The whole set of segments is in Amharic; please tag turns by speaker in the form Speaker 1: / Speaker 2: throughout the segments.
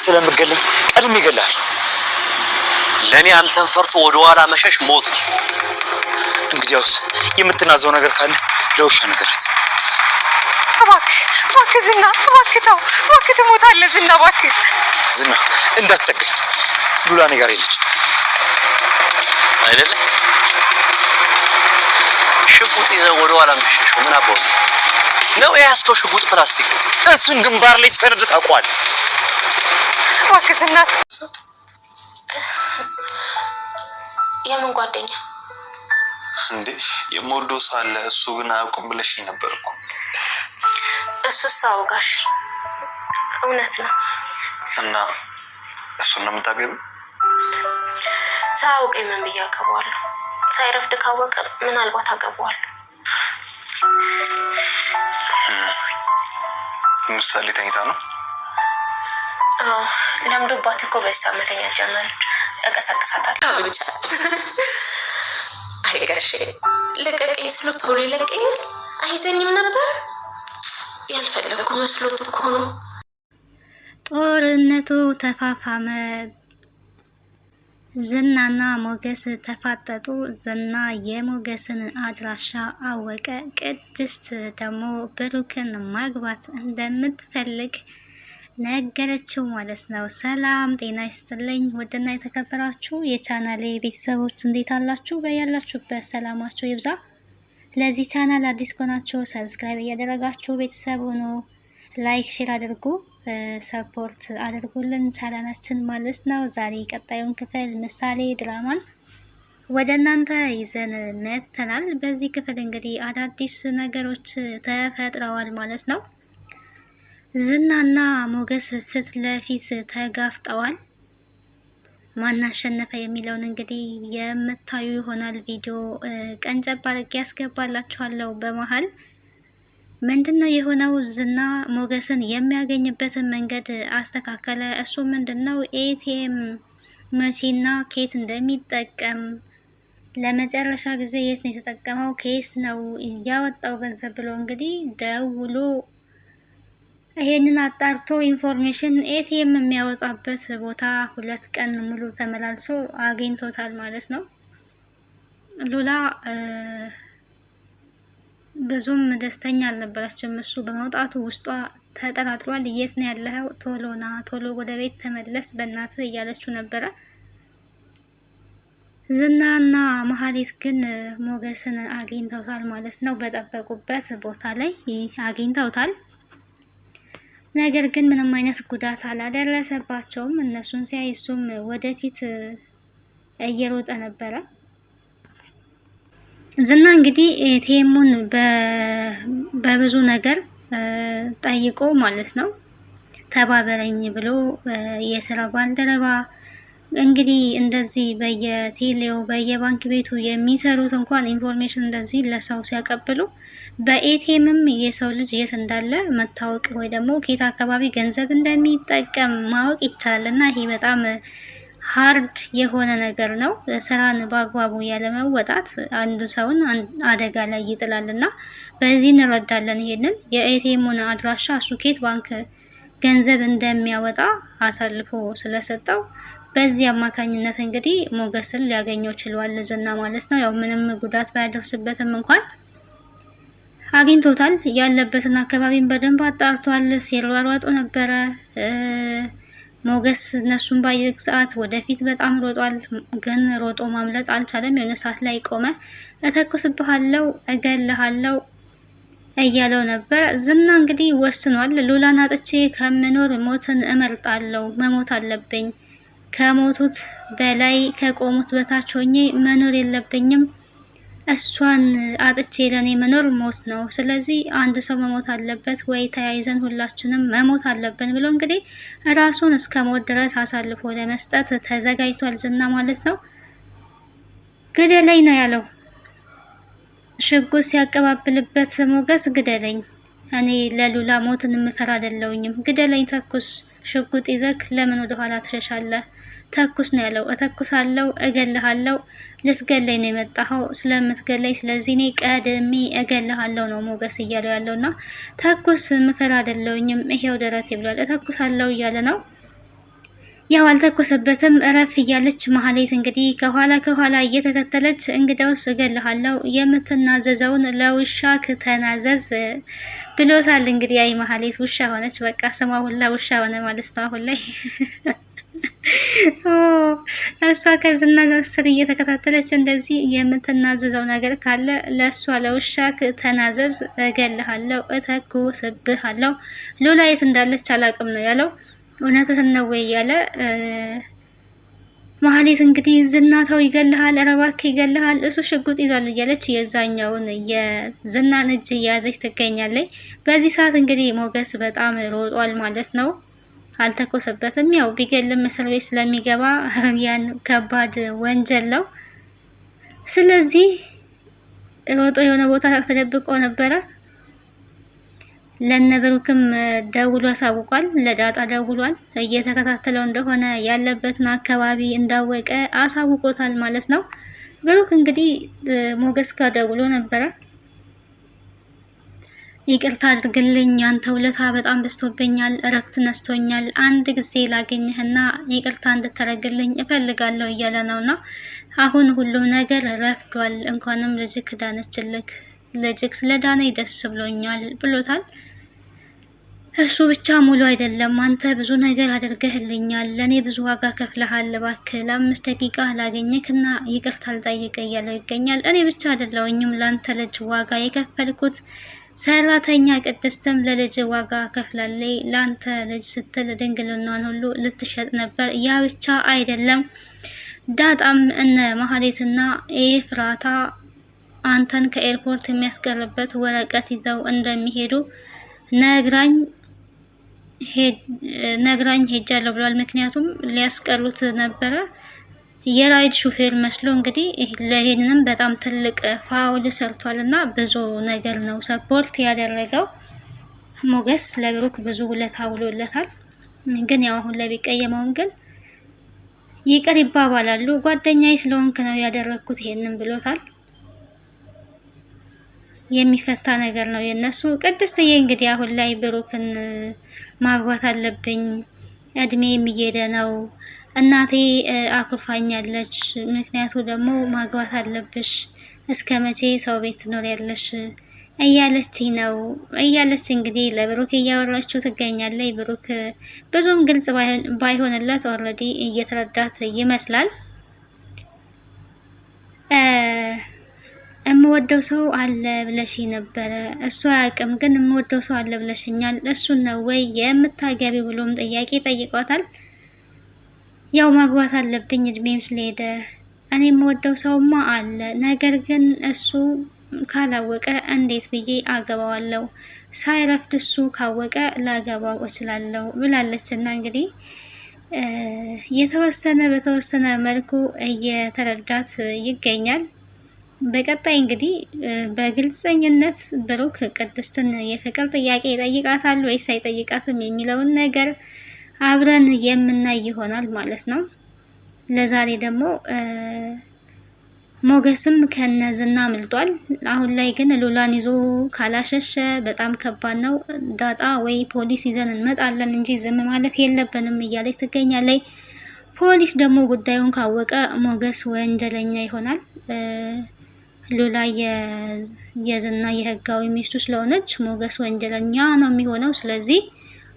Speaker 1: ስለምገለኝ ቀድሜ እገላለሁ።
Speaker 2: ለኔ አንተን ፈርቶ ወደ ኋላ መሸሽ ሞት ነው።
Speaker 1: እንግዲያውስ የምትናዘው ነገር ካለ ለውሻ ነገራት።
Speaker 3: እባክህ ዝና፣ እባክህ ተው፣ እባክህ ትሞታለህ ዝና፣ እባክህ
Speaker 1: ዝና እንዳትጠጋኝ። ሉላ እኔ ጋር የለችም
Speaker 2: አይደለ? ሽጉጥ ይዘህ ወደ ኋላ መሸሽው ምን አባው ነው? የያዝከው ሽጉጥ ፕላስቲክ ነው።
Speaker 1: እሱን ግንባር ላይ ሲፈነድ ታውቀዋለህ።
Speaker 3: እባክህ ዝና።
Speaker 4: የምን ጓደኛ
Speaker 5: እንዴ? የምወደው ሰው አለ፣ እሱ ግን አያውቅም ብለሽኝ ነበር እኮ።
Speaker 4: እሱስ አዎ ጋሼ እውነት ነው።
Speaker 5: እና እሱን ነው የምታገቢው?
Speaker 4: ሳያውቅ ምን ብዬ አገባዋለሁ? ሳይረፍድ ካወቀ ምናልባት አገባዋለሁ።
Speaker 5: ምሳሌ ተኝታ ነው?
Speaker 4: አዎ ለምዶባት እኮ በሳ መተኛት ጀመረች። እቀሰቅሳታለሁ ብቻ። አይ ጋሼ ልቀቀኝ ስለው ቶሎ ይለቀኛል። አይዘኝም ነበር። ያልፈለኩ መስሎት እኮ ነው።
Speaker 6: ጦርነቱ ተፋፋመ። ዝናና ሞገስ ተፋጠጡ። ዝና የሞገስን አድራሻ አወቀ። ቅድስት ደግሞ ብሩክን ማግባት እንደምትፈልግ ነገረችው ማለት ነው። ሰላም ጤና ይስጥልኝ ውድና የተከበራችሁ የቻናሌ ቤተሰቦች እንዴት አላችሁ? በያላችሁበት ሰላማችሁ ይብዛ። ለዚህ ቻናል አዲስ ከሆናችሁ ሰብስክራይብ እያደረጋችሁ ቤተሰብ ሆኖ ላይክ ሼር አድርጉ፣ ሰፖርት አድርጉልን ቻናላችን ማለት ነው። ዛሬ ቀጣዩን ክፍል ምሳሌ ድራማን ወደ እናንተ ይዘን መጥተናል። በዚህ ክፍል እንግዲህ አዳዲስ ነገሮች ተፈጥረዋል ማለት ነው። ዝናና ሞገስ ፊት ለፊት ተጋፍጠዋል። ማን አሸነፈ የሚለውን እንግዲህ የምታዩ ይሆናል። ቪዲዮ ቀንጨብ አድርጌ ያስገባላችኋለሁ። በመሃል ምንድነው የሆነው? ዝና ሞገስን የሚያገኝበትን መንገድ አስተካከለ። እሱ ምንድነው ኤቲኤም መቼና ኬት እንደሚጠቀም ለመጨረሻ ጊዜ የት ነው የተጠቀመው፣ ኬስ ነው ያወጣው ገንዘብ ብሎ እንግዲህ ደውሎ ይሄንን አጣርቶ ኢንፎርሜሽን ኤቲኤም የሚያወጣበት ቦታ 2 ቀን ሙሉ ተመላልሶ አግኝቶታል ማለት ነው። ሉላ ብዙም ደስተኛ አልነበረችም። እሱ በመውጣቱ ውስጧ ተጠራጥሯል። የት ነው ያለኸው? ቶሎና ቶሎ ወደ ቤት ተመለስ በእናትህ እያለችው ነበረ። ዝናና መሀሌት ግን ሞገስን አግኝተውታል ማለት ነው። በጠበቁበት ቦታ ላይ አግኝተውታል። ነገር ግን ምንም አይነት ጉዳት አላደረሰባቸውም። እነሱን ሲያይ እሱም ወደፊት እየሮጠ ነበረ። ዝና እንግዲህ ኤቲኤሙን በብዙ ነገር ጠይቆ ማለት ነው ተባበረኝ ብሎ የስራ ባልደረባ እንግዲህ እንደዚህ በየቴሌው በየባንክ ቤቱ የሚሰሩት እንኳን ኢንፎርሜሽን እንደዚህ ለሰው ሲያቀብሉ በኤቲኤምም የሰው ልጅ የት እንዳለ መታወቅ ወይ ደግሞ ከየት አካባቢ ገንዘብ እንደሚጠቀም ማወቅ ይቻላል። እና ይሄ በጣም ሃርድ የሆነ ነገር ነው። ስራን በአግባቡ ያለመወጣት አንዱ ሰውን አደጋ ላይ ይጥላል። እና በዚህ እንረዳለን። ይሄንን የኤቲኤሙን አድራሻ እሱ ከየት ባንክ ገንዘብ እንደሚያወጣ አሳልፎ ስለሰጠው በዚህ አማካኝነት እንግዲህ ሞገስን ሊያገኘው ችሏል ዝና ማለት ነው። ያው ምንም ጉዳት ባያደርስበትም እንኳን አግኝቶታል። ያለበትን አካባቢን በደንብ አጣርቷል። ሲሯሯጡ ነበረ። ሞገስ እነሱን ባየ ሰዓት ወደፊት በጣም ሮጧል፣ ግን ሮጦ ማምለጥ አልቻለም። የሆነ ሰዓት ላይ ቆመ። እተኩስብሃለሁ፣ እገልሃለሁ እያለው ነበር። ዝና እንግዲህ ወስኗል። ሉላን አጥቼ ከምኖር ሞትን እመርጣለሁ፣ መሞት አለብኝ። ከሞቱት በላይ ከቆሙት በታች ሆኜ መኖር የለብኝም። እሷን አጥቼ ለኔ መኖር ሞት ነው። ስለዚህ አንድ ሰው መሞት አለበት ወይ ተያይዘን ሁላችንም መሞት አለብን ብሎ እንግዲህ ራሱን እስከ ሞት ድረስ አሳልፎ ለመስጠት ተዘጋጅቷል ዝና ማለት ነው። ግደለኝ ነው ያለው። ሽጉጥ ሲያቀባብልበት ሞገስ ግደለኝ፣ እኔ ለሉላ ሞትን የምፈራ አይደለሁኝም፣ ግደለኝ፣ ተኩስ፣ ሽጉጥ ይዘክ ለምን ወደ ኋላ ትሸሻለህ? ተኩስ ነው ያለው። እተኩሳለሁ፣ እገልሃለሁ፣ ልትገለኝ ነው የመጣኸው፣ ስለምትገለኝ ስለዚህ እኔ ቀድሜ እገልሃለሁ ነው ሞገስ እያለው ያለውና ተኩስ፣ ምፈራ አይደለሁኝም፣ ይሄው ደረቴ ብሏል። እተኩሳለሁ እያለ ነው። ያው አልተኮሰበትም። እረፍ እያለች ማህሌት እንግዲህ ከኋላ እየተከተለች እንግዲያውስ እገልሃለሁ የምትናዘዘውን ለውሻ ከተናዘዝ ብሎታል። እንግዲህ አይ ማህሌት ውሻ ሆነች። በቃ ስሟ ሁላ ውሻ ሆነ ማለት ነው አሁን ላይ። እሷ ከዝና ስር እየተከታተለች እንደዚህ የምትናዘዘው ነገር ካለ ለእሷ ለውሻ ተናዘዝ፣ እገልሃለሁ፣ እተኩስብሃለሁ። ሉላ የት እንዳለች አላቅም ነው ያለው። እውነትህን ነው ወይ ያለ ማህሌት እንግዲህ ዝናታው ይገልሃል፣ ኧረ እባክህ ይገልሃል፣ እሱ ሽጉጥ ይዛል እያለች የዛኛውን የዝናን እጅ እያያዘች ትገኛለች። በዚህ ሰዓት እንግዲህ ሞገስ በጣም ሮጧል ማለት ነው። አልተኮሰበትም። ያው ቢገልም እስር ቤት ስለሚገባ ያን ከባድ ወንጀል ነው። ስለዚህ ሮጦ የሆነ ቦታ ተደብቆ ነበረ። ለነብሩክም ደውሎ አሳውቋል። ለዳጣ ደውሏል። እየተከታተለው እንደሆነ ያለበትን አካባቢ እንዳወቀ አሳውቆታል ማለት ነው። ብሩክ እንግዲህ ሞገስ ጋር ደውሎ ነበረ። ይቅርታ አድርግልኝ፣ ያንተ ውለታ በጣም በዝቶብኛል፣ እረፍት ነስቶኛል፣ አንድ ጊዜ ላገኝህና ይቅርታ እንድታደርግልኝ እፈልጋለሁ እያለ ነውና አሁን ሁሉም ነገር ረፍዷል፣ እንኳንም ልጅክ ዳነችልክ፣ ልጅክ ስለዳነ ደስ ብሎኛል ብሎታል። እሱ ብቻ ሙሉ አይደለም፣ አንተ ብዙ ነገር አድርገህልኛል፣ ለኔ ብዙ ዋጋ ከፍለሃል፣ እባክህ ለ5 ደቂቃ ላገኘክና ይቅርታ ልጠይቅህ እያለው ይገኛል። እኔ ብቻ አይደለሁኝም ላንተ ልጅ ዋጋ የከፈልኩት፣ ሰራተኛ ቅድስትም ለልጅ ዋጋ ከፍላለች። ላንተ ልጅ ስትል ድንግልናን ሁሉ ልትሸጥ ነበር። ያ ብቻ አይደለም፣ ዳጣም እነ ማህሌትና ኤፍራታ አንተን ከኤርፖርት የሚያስቀርበት ወረቀት ይዘው እንደሚሄዱ ነግራኝ ሄጃለሁ ብሏል። ምክንያቱም ሊያስቀሩት ነበረ የራይድ ሹፌር መስሎ እንግዲህ ለይሄንንም በጣም ትልቅ ፋውል ሰርቷል እና ብዙ ነገር ነው ሰፖርት ያደረገው። ሞገስ ለብሩክ ብዙ ውለታ ውሎለታል። ግን ያው አሁን ላይ ቢቀየመውም ግን ይቅር ይባባላሉ። ጓደኛዬ ስለሆንክ ነው ያደረኩት ይሄንን ብሎታል። የሚፈታ ነገር ነው የነሱ። ቅድስትዬ እንግዲህ አሁን ላይ ብሩክን ማግባት አለብኝ፣ እድሜ የሚሄደ ነው፣ እናቴ አኩርፋኛለች፣ ምክንያቱ ደግሞ ማግባት አለብሽ፣ እስከ መቼ ሰው ቤት ትኖሪያለሽ እያለች እንግዲህ ለብሩክ እያወራችው ትገኛለች። ብሩክ ብዙም ግልጽ ባይሆንለት ኦልሬዲ እየተረዳት ይመስላል። እምወደው ሰው አለ ብለሽ ነበረ፣ እሱ አያውቅም፣ ግን እምወደው ሰው አለ ብለሽኛል፣ እሱን ነው ወይ የምታገቢ ብሎም ጥያቄ ጠይቋታል። ያው ማግባት አለብኝ እድሜም ስለሄደ፣ እኔ የምወደው ሰውማ አለ፣ ነገር ግን እሱ ካላወቀ እንዴት ብዬ አገባዋለሁ? ሳይረፍድ እሱ ካወቀ ላገባው እችላለሁ ብላለች። እና እንግዲህ በተወሰነ መልኩ እየተረዳት ይገኛል። በቀጣይ እንግዲህ በግልጸኝነት ብሩክ ቅድስትን የፍቅር ጥያቄ ይጠይቃታል ወይስ አይጠይቃትም የሚለውን ነገር አብረን የምናይ ይሆናል ማለት ነው። ለዛሬ ደግሞ ሞገስም ከነዝና አምልጧል። አሁን ላይ ግን ሉላን ይዞ ካላሸሸ በጣም ከባድ ነው። ዳጣ ወይ ፖሊስ ይዘን እንመጣለን እንጂ ዝም ማለት የለብንም እያለች ትገኛለች። ፖሊስ ደግሞ ጉዳዩን ካወቀ ሞገስ ወንጀለኛ ይሆናል። ሉላ የዝና የህጋዊ ሚስቱ ስለሆነች ሞገስ ወንጀለኛ ነው የሚሆነው። ስለዚህ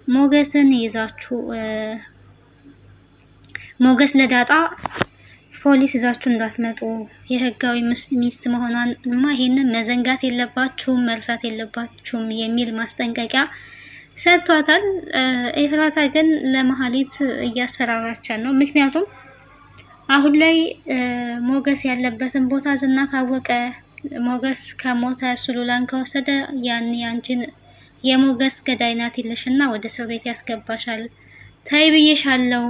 Speaker 6: ሞገስን ይዛችሁ ሞገስ ለዳጣ ፖሊስ ይዛችሁ እንዳትመጡ፣ የህጋዊ ሚስት መሆኗን ይሄንን መዘንጋት የለባችሁም መርሳት የለባችሁም የሚል ማስጠንቀቂያ ሰጥቷታል። ኤፍራታ ግን ለመሀሊት እያስፈራራቻት ነው። ምክንያቱም አሁን ላይ ሞገስ ያለበትን ቦታ ዝና ካወቀ፣ ሞገስ ከሞተ እሱ ሉላን ከወሰደ ያኔ አንቺን የሞገስ ገዳይ ናት ይልሽና ወደ እስር ቤት ያስገባሻል። ታይ ብዬሻለሁ፣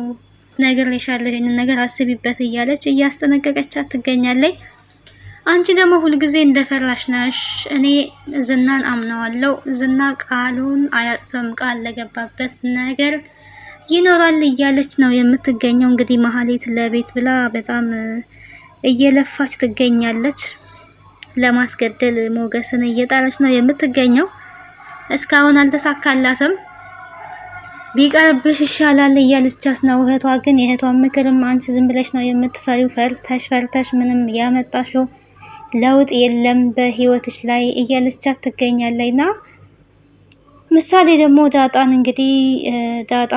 Speaker 6: ነግሬሻለሁ፣ ይሄንን ነገር አስቢበት እያለች እያስጠነቀቀቻት ትገኛለች። አንቺ ደግሞ ሁልጊዜ እንደፈራሽ ነሽ። እኔ ዝናን አምነዋለሁ፣ ዝና ቃሉን አያጥፍም፣ ቃል ለገባበት ነገር ይኖራል እያለች ነው የምትገኘው። እንግዲህ መሀሌት ለቤት ብላ በጣም እየለፋች ትገኛለች። ለማስገደል ሞገስን እየጣረች ነው የምትገኘው። እስካሁን አልተሳካላትም። ቢቀርብሽ ይሻላል እያለቻት ነው። እህቷ ግን የእህቷን ምክርም አንቺ ዝም ብለሽ ነው የምትፈሪው፣ ፈርተሽ ምንም ያመጣሽው ለውጥ የለም በህይወትሽ ላይ እያለቻት ትገኛለች። ና ምሳሌ ደግሞ ዳጣን እንግዲህ ዳጣ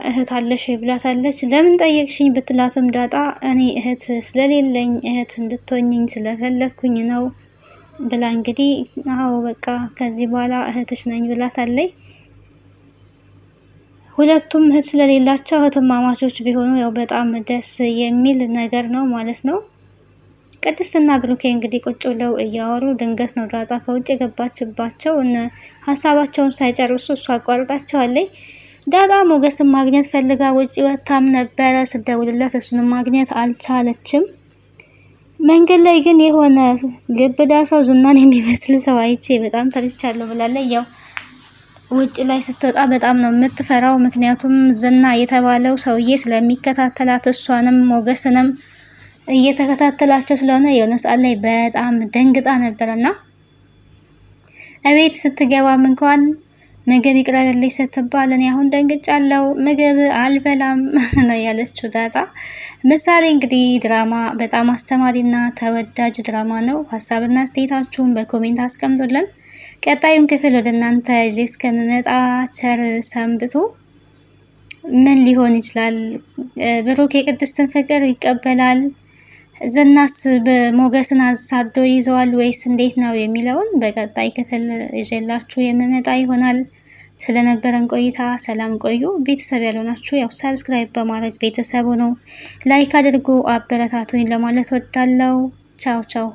Speaker 6: እህት አለሽ ብላታለች። ለምን ጠየቅሽኝ ብትላትም ዳጣ እኔ እህት ስለሌለኝ እህት እንድትሆኝኝ ስለፈለኩኝ ነው ብላ እንግዲህ አዎ በቃ ከዚህ በኋላ እህትሽ ነኝ ብላታለች። ሁለቱም እህት ስለሌላቸው እህትማማቾች ቢሆኑ ያው በጣም ደስ የሚል ነገር ነው ማለት ነው። ቅድስትና ብሩኬ እንግዲህ ቁጭ ብለው እያወሩ ድንገት ነው ዳጣ ከውጭ የገባችባቸው። ሀሳባቸውን ሳይጨርሱ እሷ አቋርጣቸዋለች። ዳጣ ሞገስን ማግኘት ፈልጋ ውጭ ወታም ነበረ። ስደውልለት እሱንም ማግኘት አልቻለችም። መንገድ ላይ ግን የሆነ ግብዳ ሰው ዝናን የሚመስል ሰው አይቼ በጣም ተርቻለሁ ብላለች። ያው ውጭ ላይ ስትወጣ በጣም ነው የምትፈራው። ምክንያቱም ዝና የተባለው ሰውዬ ስለሚከታተላት እሷንም ሞገስንም እየተከታተላቸው ስለሆነ የሆነ ሰዓት ላይ በጣም ደንግጣ ነበረና እቤት ስትገባም እንኳን ምግብ ይቅረብልኝ ስትባል እኔ አሁን ደንግጫለሁ፣ ምግብ አልበላም ነው ያለችው ዳጣ። ምሳሌ እንግዲህ ድራማ በጣም አስተማሪና ተወዳጅ ድራማ ነው። ሀሳብና አስተያየታችሁን በኮሜንት አስቀምጡልን። ቀጣዩን ክፍል ወደ እናንተ ይዤ እስከምመጣ ቸር ሰንብቱ። ምን ሊሆን ይችላል? ብሩክ የቅድስትን ፍቅር ይቀበላል? ዝናስ ሞገስን አሳዶ ይዘዋል ወይስ እንዴት ነው የሚለውን በቀጣይ ክፍል ይዤላችሁ የምመጣ ይሆናል። ስለነበረን ቆይታ ሰላም ቆዩ። ቤተሰብ ያልሆናችሁ ያው ሰብስክራይብ በማድረግ ቤተሰቡ ነው። ላይክ አድርጉ፣ አበረታቱኝ ለማለት ወዳለው። ቻው ቻው።